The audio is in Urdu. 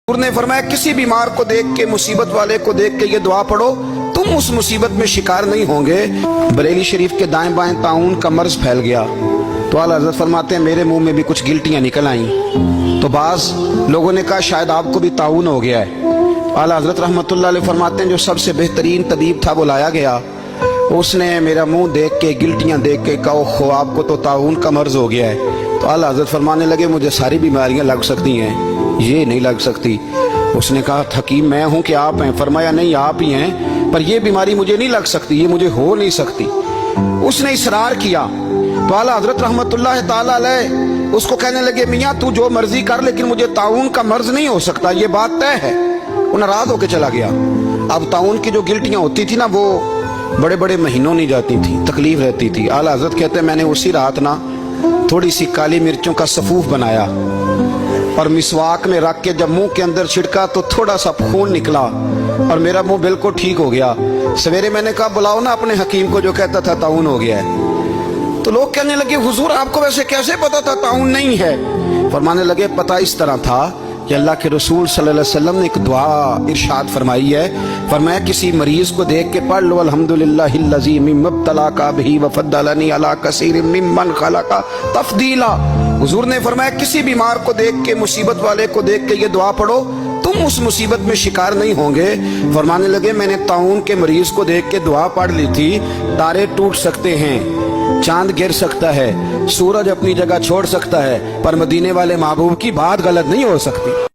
حضور نے فرمایا کسی بیمار کو دیکھ کے، مصیبت والے کو دیکھ کے یہ دعا پڑھو، تم اس مصیبت میں شکار نہیں ہوں گے۔ بریلی شریف کے دائیں بائیں طاعون کا مرض پھیل گیا تو اعلیٰ حضرت فرماتے ہیں میرے منہ میں بھی کچھ گلٹیاں نکل آئیں، تو بعض لوگوں نے کہا شاید آپ کو بھی طاعون ہو گیا ہے۔ اعلیٰ حضرت رحمۃ اللہ علیہ فرماتے ہیں جو سب سے بہترین طبیب تھا وہ لایا گیا، اس نے میرا منہ دیکھ کے، گلٹیاں دیکھ کے کہا اوہ آپ کو تو طاعون کا مرض ہو گیا ہے۔ تو اعلیٰ حضرت فرمانے لگے مجھے ساری بیماریاں لگ سکتی ہیں، یہ نہیں لگ سکتی۔ اس نے کہا حکیم میں ہوں کہ آپ ہیں؟ فرمایا نہیں آپ ہی ہیں، پر یہ بیماری مجھے نہیں لگ سکتی، یہ مجھے ہو نہیں سکتی۔ اس نے اصرار کیا تو اعلیٰ حضرت رحمۃ اللہ تعالی علیہ اس کو کہنے لگے میاں تو جو مرضی کر لیکن مجھے طاعون کا مرض نہیں ہو سکتا، یہ بات طے ہے۔ وہ ناراض ہو کے چلا گیا۔ اب طاعون کی جو گلٹیاں ہوتی تھی نا وہ بڑے بڑے مہینوں نہیں جاتی تھی، تکلیف رہتی تھی۔ اعلیٰ حضرت کہتے ہیں میں نے اسی رات نا تھوڑی سی کالی مرچوں کا سفوف بنایا اور مسواک میں رکھ کے جب منہ کے اندر چھڑکا تو تھوڑا سا خون نکلا اور میرا منہ بالکل ٹھیک ہو گیا۔ سویرے میں نے کہا بلاؤ نا اپنے حکیم کو جو کہتا تھا طاعون ہو گیا ہے۔ تو لوگ کہنے لگے حضور آپ کو ویسے کیسے پتا تھا طاعون نہیں ہے؟ فرمانے لگے پتہ اس طرح تھا کہ اللہ کے رسول صلی اللہ علیہ وسلم نے ایک دعا ارشاد فرمائی ہے، فرمایا کسی مریض کو دیکھ کے پڑھ لو الحمدللہ الذی مما ابتلاک بہ وفضلنی علی کثیر ممن خلق تفضیلا۔ حضور نے فرمایا کسی بیمار کو دیکھ کے، مصیبت والے کو دیکھ کے یہ دعا پڑھو، تم اس مصیبت میں شکار نہیں ہوں گے۔ فرمانے لگے میں نے طاعون کے مریض کو دیکھ کے دعا پڑھ لی تھی، تارے ٹوٹ سکتے ہیں، چاند گر سکتا ہے، سورج اپنی جگہ چھوڑ سکتا ہے، پر مدینے والے محبوب کی بات غلط نہیں ہو سکتی۔